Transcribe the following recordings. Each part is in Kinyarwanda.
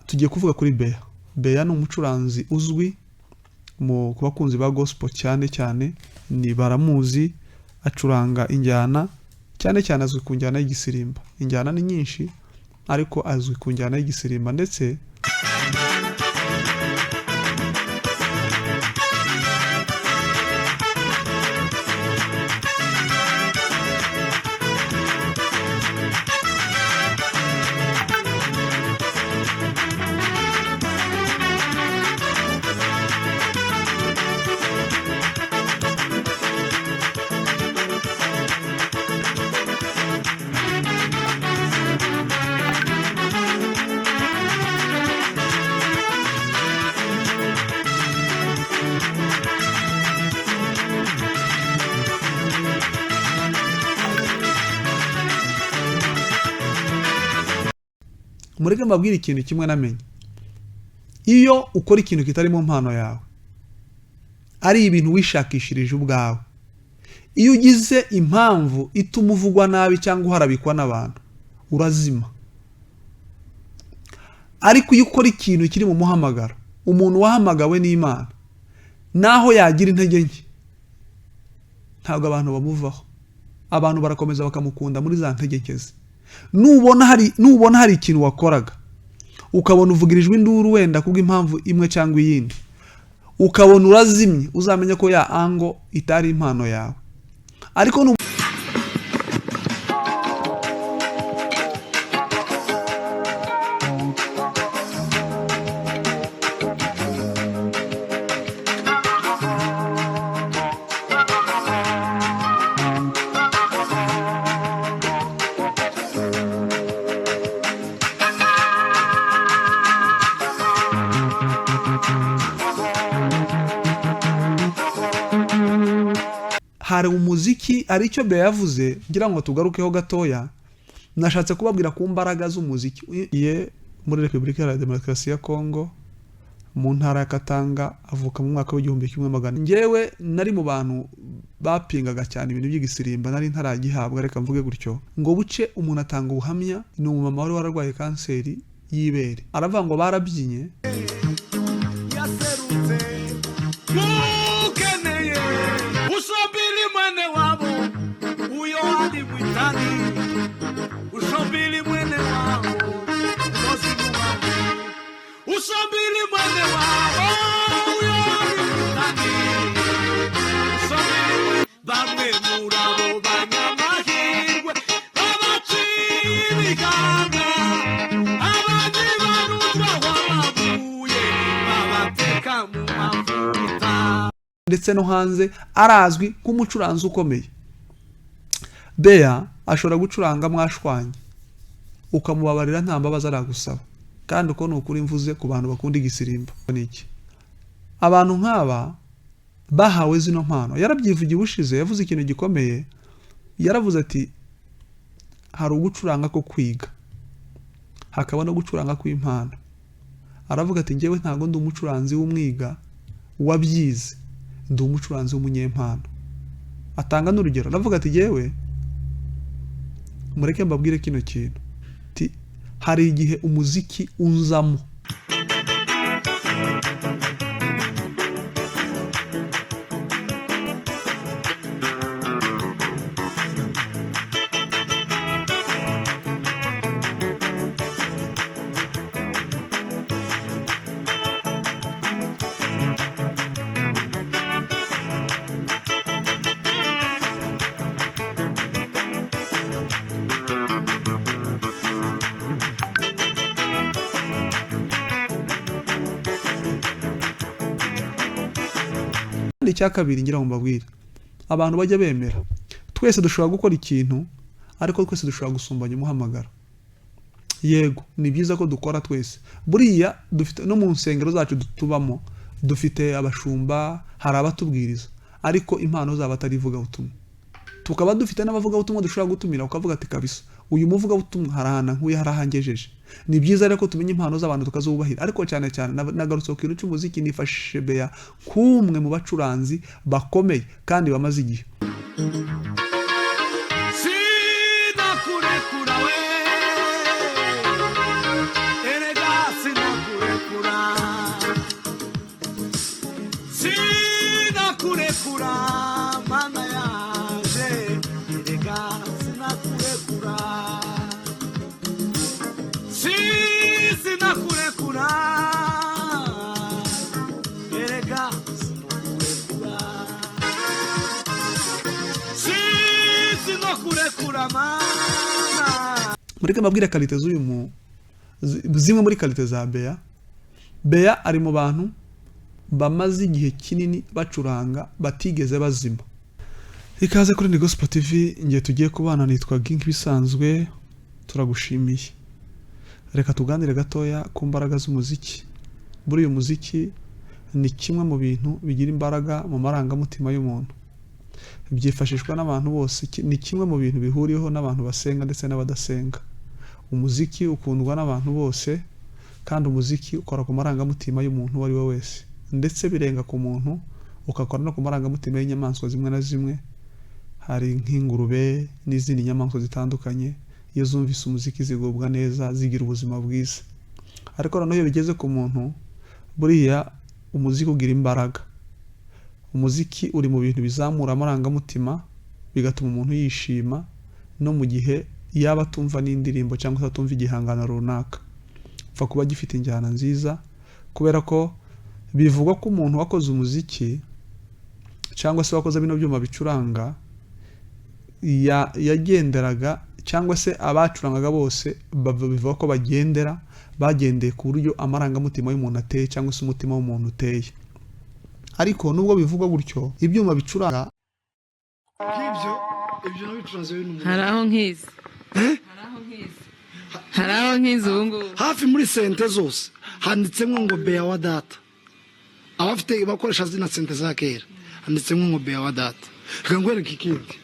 tugiye kuvuga kuri Beya. Beya ni umucuranzi uzwi ku bakunzi ba gospel cyane cyane, ni baramuzi, acuranga injyana cyane cyane, azwi ku njyana y'igisirimba. Injyana ni nyinshi ariko azwi ku njyana y'igisirimba. Ndetse mureke mbabwire ikintu kimwe namenye: iyo ukora ikintu kitari mu mpano yawe, ari ibintu wishakishirije ubwawe, iyo ugize impamvu ituma uvugwa nabi cyangwa uharabikwa n'abantu, urazima. Ariko iyo ukora ikintu kiri mu muhamagaro, umuntu wahamagawe n'Imana, naho yagira intege nke, ntabwo abantu bamuvaho. Abantu barakomeza bakamukunda muri za ntege nke ze. Nubona hari ikintu wakoraga, ukabona uvugirijwe induru wenda kubw'impamvu imwe cyangwa iyindi, ukabona urazimye, uzamenya ko ya ango itari impano yawe. Ariko hari umuziki ari cyo Beya yavuze, ngira ngo tugarukeho gatoya. Nashatse kubabwira ku mbaraga z'umuziki. Muri Repubulika ya Demokarasi ya Kongo, mu ntara ya Katanga, avuka mu mwaka w'1900. Njyewe nari mu bantu bapingaga cyane ibintu by'igisirimba, nari ntaragihabwa, reka mvuge gutyo. Ngo buce umuntu atanga ubuhamya, ni umumama wari wararwaye kanseri y'ibere, aravuga ngo barabyinye ndetse no hanze, arazwi nk'umucuranzi ukomeye. Beya ashobora gucuranga mwashwanye, ukamubabarira nta mbabazi aragusaba, kandi uko ni ukuri mvuze ku bantu bakunda igisirimba. Niki abantu nk'aba bahawe zino mpano? Yarabyivugiye ubushize, yavuze ikintu gikomeye. Yaravuze ati hari ugucuranga ko kwiga, hakaba no gucuranga kw'impano. Aravuga ati njyewe ntago ndi umucuranzi w'umwiga wabyize, ndi umucuranzi w'umunyempano. Atanga n'urugero, aravuga ati njyewe, mureke mbabwire kino kintu, hari igihe umuziki unzamo. Icya kabiri ngira ngo mbabwire, abantu bajya bemera, twese dushobora gukora ikintu, ariko twese dushobora gusumbanya umuhamagaro. Yego, ni byiza ko dukora twese. Buriya dufite no mu nsengero zacu tubamo, dufite abashumba, hari abatubwiriza, ariko impano zabo atarivuga ubutumwa. Tukaba dufite n'abavuga ubutumwa dushobora gutumira, ukavuga ati kabisa uyu muvuga ubutumwa harahana nkuye harahangejeje. Ni byiza rero ko tumenya impano z'abantu tukazubahira. Ariko cyane cyane nagarutse ku kintu cy'umuziki, nifashishije Beya nk'umwe mu bacuranzi bakomeye kandi bamaze igihe. sinakurekura erega sinakurekura sinakurekura mana. mureke mbabwire kalite z'uyu zimwe muri kalite za Bea ari mu bantu bamaze igihe kinini bacuranga batigeze bazima. Ikaze kuri Gospel TV, ngiye tugiye kubana, nitwa Gink bisanzwe. Turagushimiye, reka tuganire gatoya ku mbaraga z'umuziki. Buri uyu muziki ni kimwe mu bintu bigira imbaraga mu marangamutima y'umuntu, byifashishwa n'abantu bose, ni kimwe mu bintu bihuriyeho n'abantu basenga ndetse n'abadasenga. Umuziki ukundwa n'abantu bose, kandi umuziki ukora ku marangamutima y'umuntu uwo ari we wese, ndetse birenga ku muntu, ukakora no ku marangamutima y'inyamaswa zimwe na zimwe. Hari nk'ingurube n'izindi nyamaswa zitandukanye, iyo zumvise umuziki zigubwa neza, zigira ubuzima bwiza. Ariko noneho iyo bigeze ku muntu, buriya umuziki ugira imbaraga. Umuziki uri mu bintu bizamura amarangamutima, bigatuma umuntu yishima no mu gihe yaba atumva n'indirimbo cyangwa se atumva igihangano runaka, upfa kuba gifite injyana nziza, kubera ko bivugwa ko umuntu wakoze umuziki cyangwa se wakoze bino byuma bicuranga yagenderaga, cyangwa se abacurangaga bose bivuga ko bagendeye ku buryo amarangamutima y'umuntu ateye cyangwa se umutima w'umuntu uteye. Ariko nubwo bivugwa gutyo, ibyuma bicuranga ibyo nabicuranze bintu haraho nkizi haraho nkizi ubu ngubu hafi muri sente zose handitsemo ngo Bea wa data. Abafite bakoresha zina sente za kera handitsemo ngo Bea wa data. Reka ngwereke ikindi.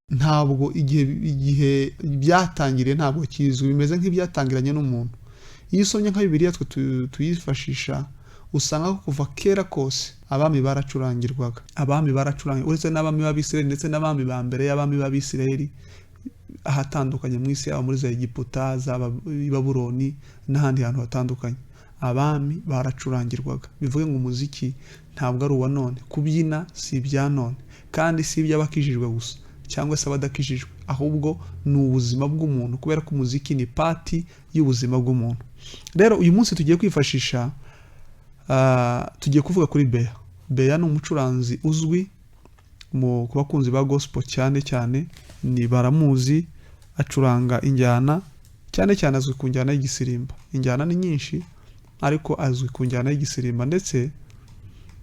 ntabwo igihe byatangiriye ntabwo kizwi, bimeze nk'ibyatangiranye n'umuntu. Iyo usomye nka Bibiliya twe tuyifashisha, usanga ko kuva kera kose abami baracurangirwaga. Uretse n'abami b'Abisirayeli ndetse n'abami ba mbere y'abami b'Abisirayeli ahatandukanye mu isi, yaba muri za Egiputa, zaba i Babuloni n'ahandi hantu hatandukanye, abami baracurangirwaga. Bivuge ngo umuziki ntabwo ari uwa none, kubyina si ibya none, kandi si iby'abakijijwe gusa cyangwa se abadakijijwe, ahubwo ni ubuzima bw'umuntu, kubera ko umuziki ni pati y'ubuzima bw'umuntu. Rero uyu munsi tugiye kwifashisha, tugiye kuvuga kuri Bea ni umucuranzi uzwi ku bakunzi ba gospel cyane cyane, ni baramuzi, acuranga injyana cyane cyane, azwi ku njyana y'igisirimba. Injyana ni nyinshi ariko azwi ku njyana y'igisirimba, ndetse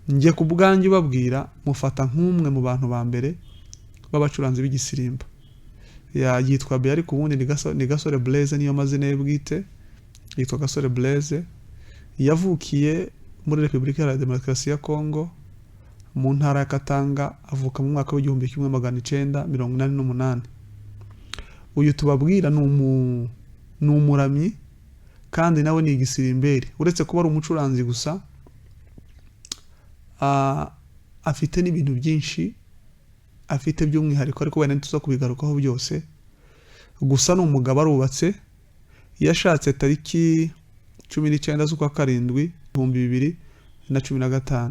njye ku bwanjye ubabwira mufata nk'umwe mu bantu ba mbere b'abacuranzi b'igisirimba. Yitwa Bea, ariko ubundi ni Gasore Blaise, niyo mazina ye bwite, yitwa Gasore Blaise. Yavukiye muri Repubulika ya Demokarasi ya Kongo, mu ntara ya Katanga, avuka mu mwaka w'1988. Uyu tubabwira ni umuramyi, kandi nawe ni igisirimberi. Uretse kuba ari umucuranzi gusa, afite n'ibintu byinshi afite by'umwihariko, ariko wenda tuza kubigarukaho byose. Gusa ni umugabo, arubatse, yashatse tariki 19 z'ukwa karindwi 2015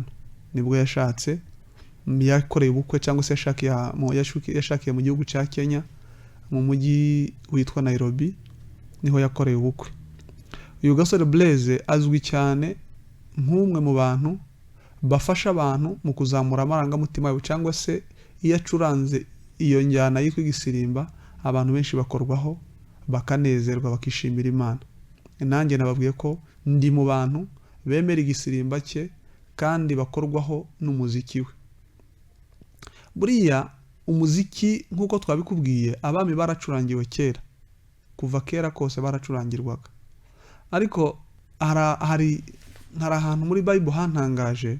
nibwo yashatse. Yakoreye ubukwe, cyangwa se yashakiye mu gihugu cya Kenya, mu mujyi witwa Nairobi, niho yakoreye ubukwe. Uyu Gasore Blaise azwi cyane nk'umwe mu bantu bafasha abantu mu kuzamura amarangamutima yabo, cyangwa se iyo acuranze iyo njyana yitwa igisirimba, abantu benshi bakorwaho, bakanezerwa, bakishimira Imana. Nanjye nababwiye ko ndi mu bantu bemera igisirimba cye kandi bakorwaho n'umuziki we. Buriya umuziki nk'uko twabikubwiye, abami baracurangiwe kera, kuva kera kose baracurangirwaga. Ariko hari ahantu muri Bible hantangaje.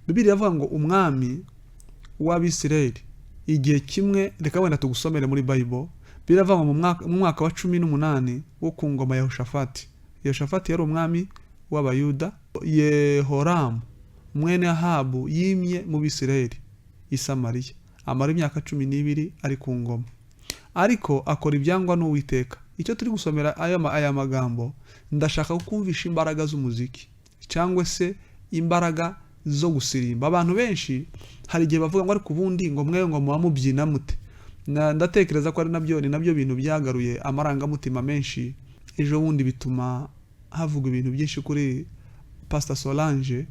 Bibiliya iravuga ngo umwami w'Abisirayeli igihe kimwe reka wenda tugusomere muri Bible biravanga mu mwaka wa 18 wo ku ngoma ya Yehoshafati. Yehoshafati yari umwami w'abayuda. Yehoramu mwene Ahabu yimye mu Bisirayeli i Samariya, amara imyaka 12 ari ku ngoma, ariko akora ibyangwa n'Uwiteka. Icyo turi gusomera aya magambo, ndashaka kukumvisha imbaraga z'umuziki cyangwa se imbaraga zo gusirimba. Abantu benshi hari igihe bavuga ngo ariko ubundi ngo mwe ngo muba mubyina mute. Ndatekereza ko ari nabyo bintu byagaruye amarangamutima menshi. Ejo bundi bituma havuga ibintu byinshi kuri Pastor Solange,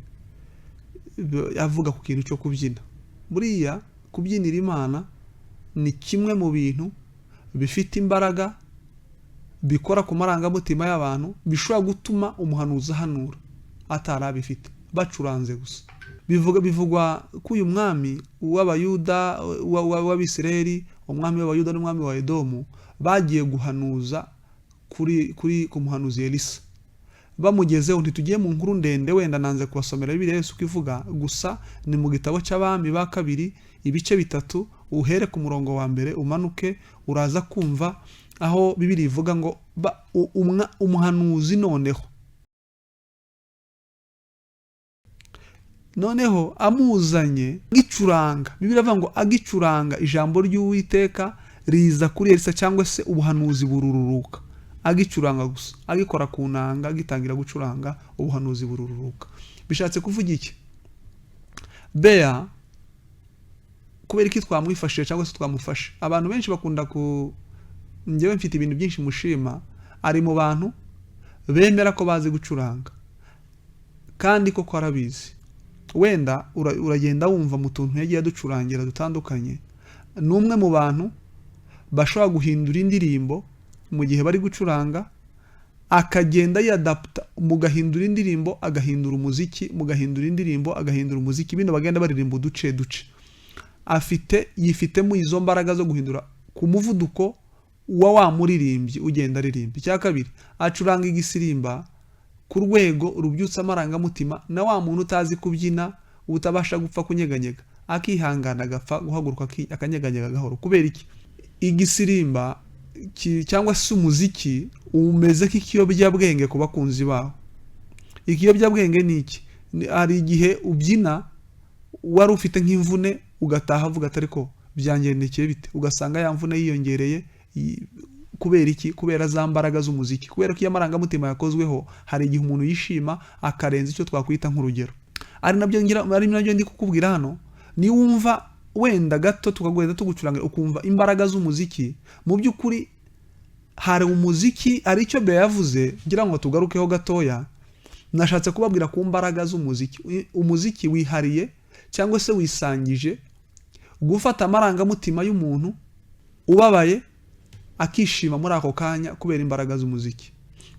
avuga ku kintu cyo kubyina. Buriya kubyinira Imana ni kimwe mu bintu bifite imbaraga, bikora ku marangamutima y'abantu, bishobora gutuma umuhanuzi ahanura atarabifite, bacuranze gusa. Bivugwa ko uyu mwami w'abayuda w'Abisirayeli, umwami w'abayuda n'umwami wa Edomu, bagiye guhanuza ku muhanuzi Elisa. Bamugezeho, ntitugiye mu nkuru ndende, wenda nanze kubasomera Bibiliya Yesu kivuga, gusa ni mu gitabo cy'Abami ba kabiri ibice 3, uhere ku murongo wa mbere umanuke, uraza kumva aho Bibiliya ivuga ngo umuhanuzi noneho amuzanye agicuranga. Bibiliya ivuga ngo agicuranga ijambo ry'Uwiteka riza kuri Elisa, cyangwa se ubuhanuzi burururuka. Agicuranga gusa, agikora ku nanga, agitangira gucuranga, ubuhanuzi burururuka. Bishatse kuvuga iki? Bea kubera iki twamwifashije cyangwa se twamufashe? Abantu benshi bakunda njyewe mfite ibintu byinshi mushima, ari mu bantu bemera ko bazi gucuranga kandi koko arabizi. Wenda uragenda wumva mu tuntu yagiye ducurangira dutandukanye, n'umwe mu bantu bashobora guhindura indirimbo mu gihe bari gucuranga, akagenda yadapta, mugahindura indirimbo agahindura umuziki, mugahindura indirimbo agahindura umuziki, bino bagenda baririmba uduce yifitemo izo mbaraga zo guhindura ku muvuduko wa muririmbyi ugenda aririmba. Icya kabiri, acuranga igisirimba ku rwego rubyutsa amarangamutima, na wa muntu utazi kubyina, utabasha gupfa kunyeganyega, akihangana agapfa guhaguruka akanyeganyega gahoro. Kubera iki? Igisirimba cyangwa se umuziki umeze nk'ikiyobyabwenge ku bakunzi bawo. Ikiyobyabwenge ni iki? Hari igihe ubyina wari ufite nk'imvune, ugataha avuga atari ko byangendekeye bite, ugasanga ya mvune yiyongereye. Kubera iki? Kubera za mbaraga z'umuziki. Kubera ko iyo amarangamutima yakozweho, hari igihe umuntu yishima akarenza icyo twakwita nk'urugero. Ari nabyo ndi kukubwira hano. Ni wumva wenda gato tukagwenda tugucuranga ukumva imbaraga z'umuziki, mu by'ukuri hari umuziki ari cyo Bea yavuze, ngira ngo tugarukeho gatoya. Nashatse kubabwira ku mbaraga z'umuziki. Umuziki wihariye cyangwa se wisangije gufata amarangamutima y'umuntu ubabaye akishima muri ako kanya kubera imbaraga z'umuziki.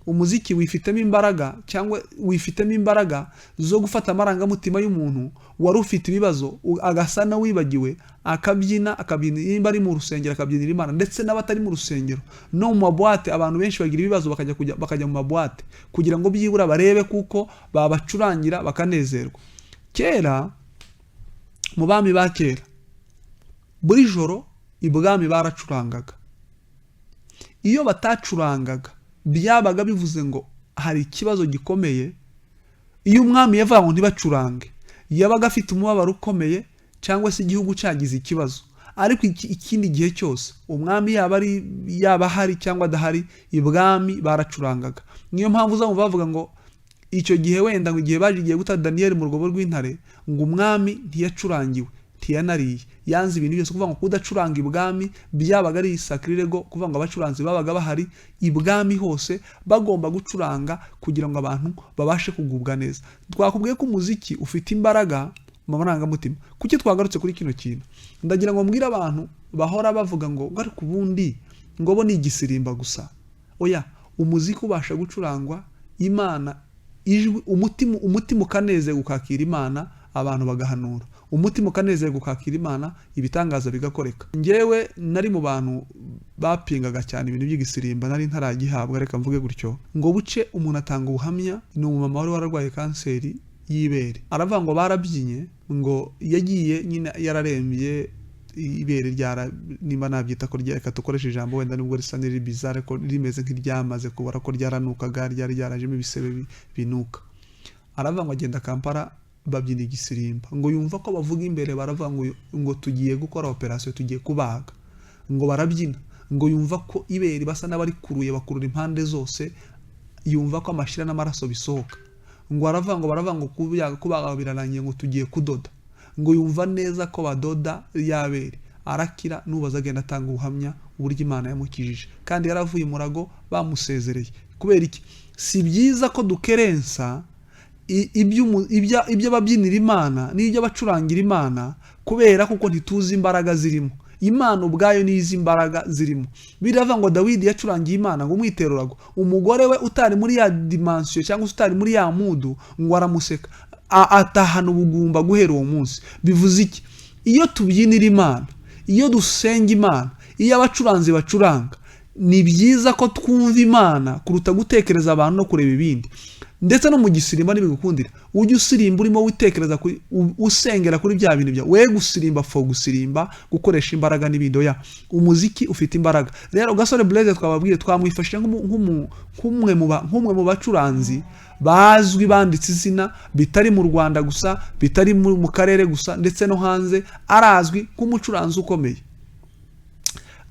Umuziki wifitemo imbaraga, cyangwa wifitemo imbaraga zo gufata amarangamutima y'umuntu wari ufite ibibazo, agasa na wibagiwe, akabyina nimba ari mu rusengero akabyinira Imana, ndetse n'abatari mu rusengero no mu mabwate. Abantu benshi bagira ibibazo bakajya mu mabwate kugira ngo byibura barebe kuko babacurangira bakanezerwa. Kera mu bami ba kera, buri joro ibwami baracurangaga. Iyo batacurangaga byabaga bivuze ngo hari ikibazo gikomeye. Iyo umwami yavuga ngo ntibacurange, yabaga afite umubabaro ukomeye, cyangwa se igihugu cyagize ikibazo. Ariko ikindi gihe cyose umwami yaba hari cyangwa adahari, ibwami baracurangaga. Niyo mpamvu uzamva bavuga ngo icyo gihe wenda ngo igihe bagiye guta Daniel mu rwobo rw'intare, ngo umwami ntiyacurangiwe, ntiyanariye, yanze ibintu byose. Kuvuga ngo kudacuranga ibwami byabaga ari isakrirego, kuvuga ngo abacuranzi babaga bahari ibwami hose bagomba gucuranga kugira ngo abantu babashe kugubwa neza. Twakubwiye ko umuziki ufite imbaraga mu marangamutima. Kuki twagarutse kuri kino kintu? Ndagira ngo mbwire abantu bahora bavuga ngo ariko ubundi ngo bo ni igisirimba gusa. Oya, umuziki ubasha gucurangwa, Imana ijwi, umutima ukanezerwa ukakira Imana, abantu bagahanura. Umutima ukanezerwa ukakira Imana, ibitangaza bigakoreka. Njyewe nari mu bantu bapingaga cyane ibintu by'igisirimba, nari ntaragihabwa, reka mvuge gutyo. Ngo buce umuntu atanga ubuhamya, ni umumama wari wararwaye kanseri y'ibere. Aravuga ngo barabyinye, ngo yagiye nyine yararembye ibere ryara nimba nabyita ko reka dukoresha ijambo wenda nubwo risa n'iri bizarre ko rimeze nk'iryamaze kubara ko ryaranukaga ryarajemo ibisebe binuka. Aravuga ngo agenda Kampala babyina igisirimba ngo yumva ko bavuga imbere baravuga ngo tugiye gukora operation tugiye kubaga ngo barabyina ngo yumva ko ibere basa n'abari kuruye bakurura impande zose yumva ko amashira n'amaraso bisohoka ngo baravuga ngo kubaga birarangiye ngo tugiye kudoda ngo yumva neza ko badoda yabere arakira nubaza agenda atanga ubuhamya uburyo Imana yamukijije kandi yaravuye murago bamusezereye. Kubera iki si byiza ko dukerensa ibyo babyinira Imana n'ibyo bacurangira Imana kubera kuko ntituzi imbaraga zirimo. Imana ubwayo nizi imbaraga zirimo. Biravuga ngo Dawidi yacurangiye Imana ngo umwiterurago umugore we utari muri ya dimension cyangwa utari muri ya mudu ngo aramuseka atahana ubugumba guhera uwo munsi. Bivuze iki? Iyo tubyinira Imana, iyo dusenga Imana, iyo abacuranzi bacuranga, ni byiza ko twumva Imana kuruta gutekereza abantu no kureba ibindi. Ndetse no mu gisirimba nibigukundira ujye usirimba urimo witekereza usengera kuri bya bintu bya we gusirimba fo gusirimba gukoresha imbaraga n'ibindi oya umuziki ufite imbaraga. Rero Gasore Blaise twababwiye twamwifashije nk'umwe mu bacuranzi bazwi banditse izina bitari mu Rwanda gusa bitari mu karere gusa ndetse no hanze arazwi nk'umucuranzi ukomeye.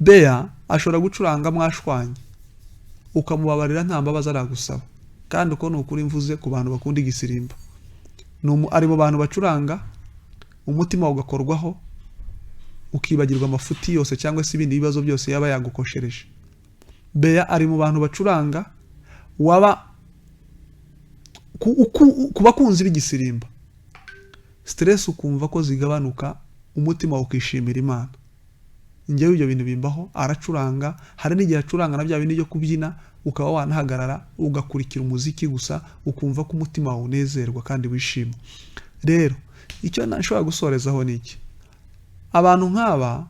Bea ashobora gucuranga mwashwanye ukamubabarira nta mbabazi aragusaba kandi uko nukuri mvuze ku bantu bakunda igisirimba ari mu bantu bacuranga umutima ugakorwaho ukibagirwa amafuti yose cyangwa se ibindi bibazo byose yaba yagukoshereje. Bea ari mu bantu bacuranga waba kuba kunzi b'igisirimba stress ukumva ko zigabanuka umutima ukishimira Imana. Njyewe ibyo bintu bimbaho aracuranga hari n'igihe acuranga na bya bintu byo kubyina ukaba wanahagarara ugakurikira umuziki gusa ukumva ko umutima wawe unezerwa kandi wishima. Rero icyo nashobora gusorezaho ni iki? Abantu nk'aba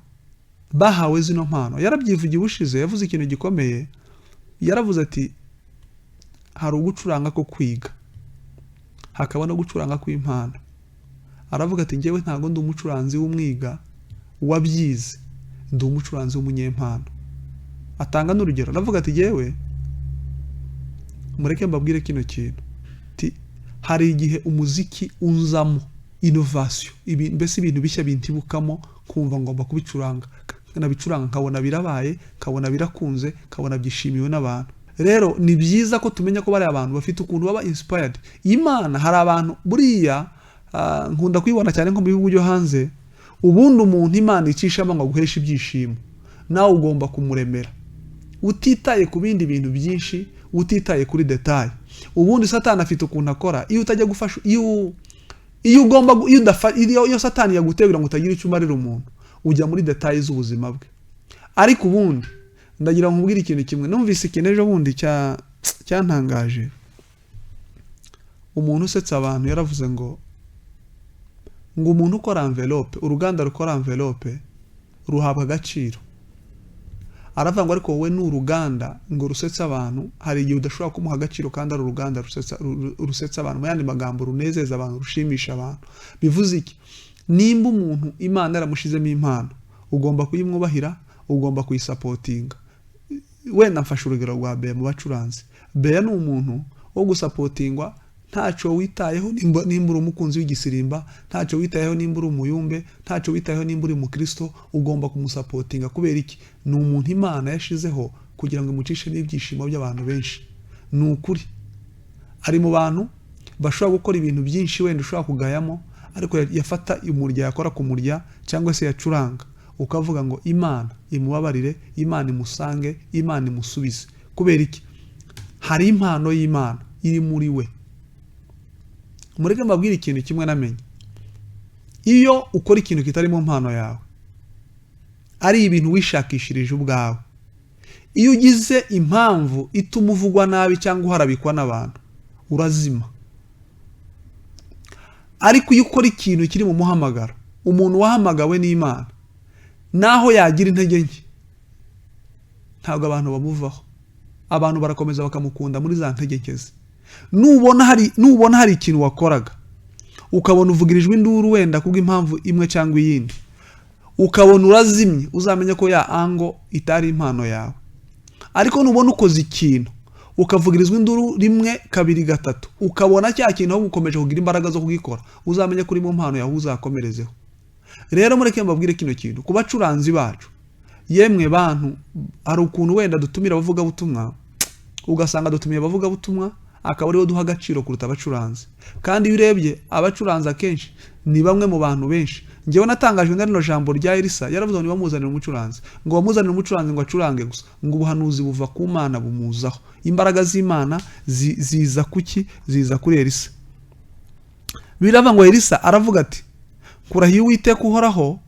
bahawe zino mpano yarabyivugiye ubushize yavuze ikintu gikomeye yaravuze ati hari ugucuranga ko kwiga hakaba no gucuranga kw'impano. Aravuga ati njyewe ntago ndi umucuranzi w'umwiga wabyize ndi umucuranzi w'umunyempano. Atanga n'urugero aravuga ati njyewe mureke mbabwire kino kintu hari igihe umuziki unzamo innovation mbese ibintu bishya bintibukamo kumva ngomba kubicuranga nabicuranga nkabona birabaye nkabona birakunze nkabona byishimiwe n'abantu. Rero ni byiza ko tumenya ko bari abantu bafite ukuntu baba inspired. Imana hari abantu buriya nkunda kwibona cyane nko mu bihugu byo hanze ubundi umuntu Imana icishamo ngo guhesha ibyishimo nawe ugomba kumuremera utitaye ku bindi bintu byinshi utitaye kuri detail. Ubundi Satani afite ukuntu akora iyo utajya gufasha iyo Satani yagutegura ngo utagira icyo umarira umuntu ujya muri detail z'ubuzima bwe. Ariko ubundi ndagira ngo nkubwire ikintu kimwe numvise ikintu ejo bundi cyantangaje. Umuntu usetsa abantu yaravuze ngo umuntu ukora envelope uruganda rukora envelope ruhabwa agaciro. Aravuga ngo ariko wowe n'uruganda ngo rusetsa abantu hari igihe udashobora kumuha agaciro kandi ari uruganda rusetsa abantu mu yandi magambo runezeza abantu rushimisha abantu. Bivuze iki? Nimba umuntu Imana yaramushizemo impano ugomba kuyimwubahira ugomba kuyisapotinga. Wenda mfashe urugero rwa Bea mu bacuranzi. Bea ni umuntu wo gusapotingwa ntacyo witayeho nimba uri umukunzi w'igisirimba ntacyo witayeho nimba uri umuyumbe ntacyo witayeho nimba uri umukristo ugomba kumusapotinga. Kubera iki? Ni umuntu Imana yashizeho kugira ngo imucishe n'ibyishimo by'abantu benshi. Ni ukuri ari mu bantu bashobora gukora ibintu byinshi wenda ushobora kugayamo ariko yafata umurya yakora ku murya cyangwa se yacuranga ukavuga ngo Imana imubabarire Imana imusange Imana imusubize. Kubera iki? Hari impano y'Imana iri muri we. Mureke mbabwire ikintu kimwe namenye. Iyo ukora ikintu kitari mu mpano yawe ari ibintu wishakishirije ubwawe, iyo ugize impamvu ituma uvugwa nabi cyangwa uharabikwa n'abantu urazima. Ariko iyo ukora ikintu kiri mu muhamagaro umuntu wahamagawe n'Imana naho yagira intege nke ntabwo abantu bamuvaho. Abantu barakomeza bakamukunda muri za ntege nke ze. Nubona hari ikintu wakoraga ukabona uvugirijwe induru wenda kubwo impamvu imwe cyangwa iyindi ukabona urazimye, uzamenye ko ya ango itari impano yawe. Ariko nubona ukoze ikintu ukavugirizwa induru rimwe kabiri gatatu, ukabona cya kintu aho ukomeje kugira imbaraga zo kugikora, uzamenye kuri mu mpano yawe uzakomerezeho. Rero mureke mbabwire kino kintu ku bacuranzi bacu, yemwe bantu, hari ukuntu wenda dutumira abavuga butumwa, ugasanga dutumiye abavuga butumwa akaba aribo duha agaciro kuruta abacuranzi. Kandi iyo urebye abacuranzi akenshi ni bamwe mu bantu benshi. Ngewe natangajwe na rino jambo rya Elisa, yaravuze ngo nibamuzanira umucuranzi, ngo bamuzanire umucuranzi ngo acurange gusa, ngo ubuhanuzi buva ku Mana bumuzaho. Imbaraga z'Imana ziza kuki? Ziza kuri Elisa. Birava ngo Elisa aravuga ati, kurahiye Uwiteka uhoraho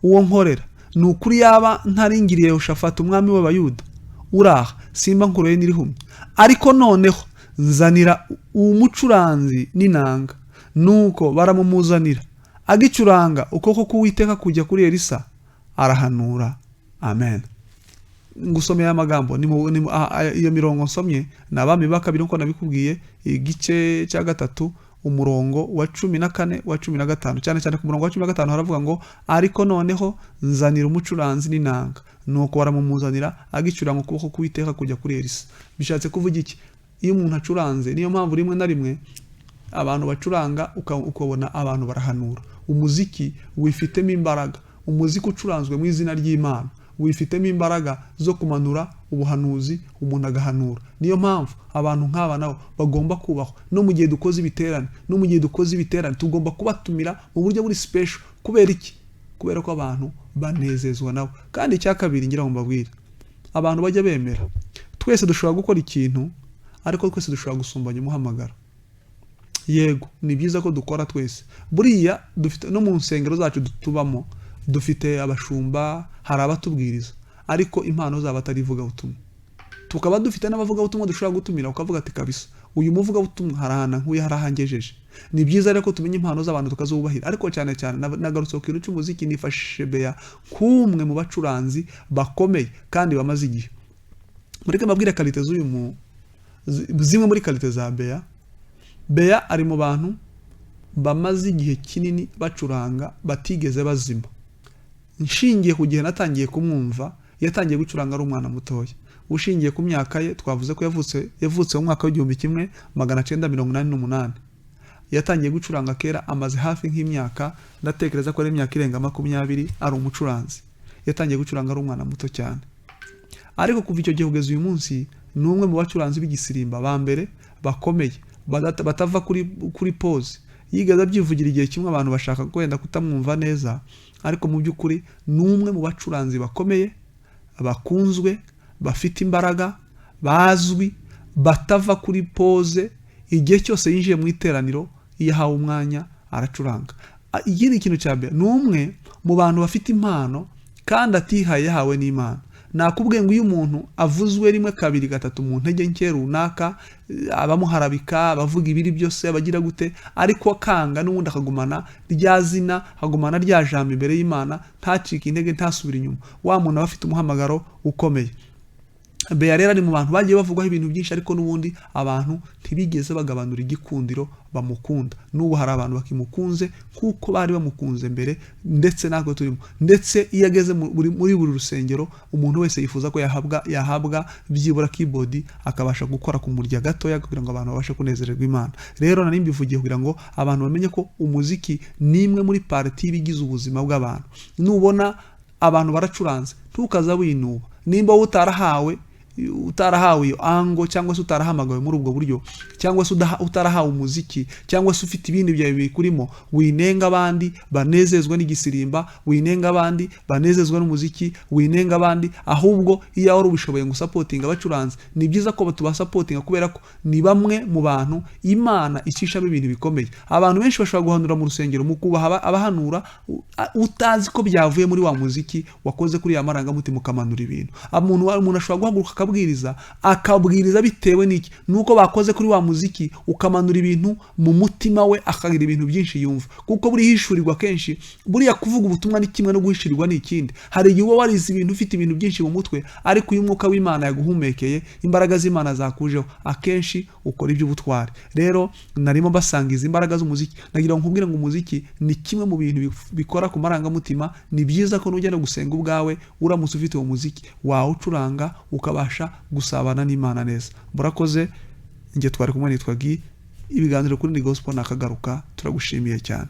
uwo nkorera, ni ukuri yaba ntaringiriye Yehoshafati umwami w'Abayuda, uraha simba nkuroye n'irihumye, ariko noneho nzanira umucuranzi n'inanga. Nuko baramumuzanira, agicuranga ukuboko k'Uwiteka kujya kuri Elisa, arahanura. Amen. Ngusomeye amagambo iyo mirongo nsomye na Abami ba kabiri nko nabikubwiye, igice cya 3 umurongo wa 14 wa 15, cyane cyane ku murongo wa 15 haravuga ngo, ariko noneho nzanira umucuranzi n'inanga. Nuko baramumuzanira, agicuranga ukuboko k'Uwiteka kujya kuri Elisa. Bishatse kuvuga iki? Iyo umuntu acuranze, niyo mpamvu rimwe na rimwe abantu bacuranga ukabona abantu barahanura. Umuziki wifitemo imbaraga, umuziki ucuranzwe mu izina ry'Imana wifitemo imbaraga zo kumanura ubuhanuzi, umuntu agahanura. Niyo mpamvu abantu nk'aba nabo bagomba kubahwa. No mu gihe dukoze ibiterane, tugomba kubatumira mu buryo buri special. Kubera iki? Kubera ko abantu banezezwa nabo. Kandi icya kabiri ngira ngo mbabwire, abantu bajya bemera, twese dushobora gukora ikintu, ariko twese dushobora gusumbanya umuhamagaro. Yego, ni byiza ko dukora twese. Buriya dufite no mu nsengero zacu tubamo, dufite abashumba, hari abatubwiriza, ariko impano zabo atari ivuga butumwa. Tukaba dufite n'abavuga butumwa dushobora gutumira, ukavuga ati kabisa uyu muvuga butumwa harahana nkuye harahangejeje. Ni byiza rero ko tumenya impano z'abantu tukazubahira. Ariko cyane cyane nagarutse ku kintu cy'umuziki, nifashishije Bea kumwe mu bacuranzi bakomeye kandi bamaze igihe. Mureke mbabwire kalite z'uyu zimwe muri kalite za Bea. Bea ari mu bantu bamaze igihe kinini bacuranga batigeze bazima. Nshingiye ku gihe natangiye kumwumva, yatangiye gucuranga ari umwana mutoya. Ushingiye ku myaka ye, twavuze ko yavutse mu mwaka w'1988. Yatangiye gucuranga kera, amaze hafi nk'imyaka, ndatekereza ko ari imyaka irenga 20 ari umucuranzi. Yatangiye gucuranga ari umwana muto cyane. Ariko kuva icyo gihe kugeza uyu munsi, ni umwe mu bacuranzi b'igisirimba ba mbere bakomeye, batava kuri pause. Yigaza byivugira igihe kimwe abantu bashaka kwenda kutamwumva neza, ariko mu by'ukuri ni umwe mu bacuranzi bakomeye, bakunzwe, bafite imbaraga, bazwi, batava kuri pause. Igihe cyose yinjiye mu iteraniro, iyo ahawe umwanya aracuranga. Ikindi kintu cya Bea, ni umwe mu bantu bafite impano kandi atihaye yahawe n'Imana. Nakubwiye ngo iyo umuntu avuzwe rimwe kabiri gatatu mu ntege nke runaka, abamuharabika, bavuga ibiri byose, abagira gute, ariko akanga n'ubundi akagumana rya zina, akagumana rya jambo imbere y'Imana, ntacike intege, ntasubira inyuma. Wa muntu aba afite umuhamagaro ukomeye. Bea rero ari mu bantu bagiye bavugwaho ibintu byinshi, ariko n'ubundi abantu ntibigeze bagabanura igikundiro bamukunda. N'ubu hari abantu bakimukunze kuko bari bamukunze mbere, ndetse nako turimo. Ndetse iyo ageze muri buri rusengero, umuntu wese yifuza ko yahabwa byibura keyboard akabasha gukora ku murya gatoya kugira ngo abantu babashe kunezererwa Imana. Rero nari mbivugiye kugira ngo abantu bamenye ko umuziki ni imwe muri parti bigize ubuzima bw'abantu. Nubona abantu baracuranze, ntukaza winuba. Nimba utarahawe iyo ango, cyangwa se utarahamagawe muri ubwo buryo, cyangwa se utarahawe umuziki, cyangwa se ufite ibindi byawe bikurimo, winenga abandi banezezwa n'igisirimba, winenga abandi banezezwa n'umuziki, winenga abandi. Ahubwo iyo wari ubishoboye ngo supporting abacuranzi, ni byiza ko tubasupportinga, kubera ko ni bamwe mu bantu Imana icishamo ibintu bikomeye. Abantu benshi bashobora guhanura mu rusengero, mu kubaha abahanura utazi ko byavuye muri wa muziki wakoze kuri ya marangamutima ukamanura ibintu. Umuntu ashobora guhaguruka akabwiriza bitewe n'iki nuko bakoze kuri wa muziki ukamanura ibintu mu mutima we akagira ibintu byinshi yumva kuko buri hishurirwa kenshi buriya kuvuga ubutumwa ni kimwe no guhishurirwa ni ikindi hari igihe uba warize ibintu ufite ibintu byinshi mu mutwe ariko uyu mwuka w'Imana yaguhumekeye imbaraga z'Imana zakujeho akenshi ukora iby'ubutware rero narimo basangiza imbaraga z'umuziki nagira ngo nkubwire ngo umuziki ni kimwe mu bintu bikora ku marangamutima ni byiza ko nujya no gusenga ubwawe uramutse ufite uwo muziki wawucuranga ukabasha gusabana n'Imana neza murakoze njye twari kumwe nitwa Guy ibiganiro kuri Ni Gospel nakagaruka turagushimiye cyane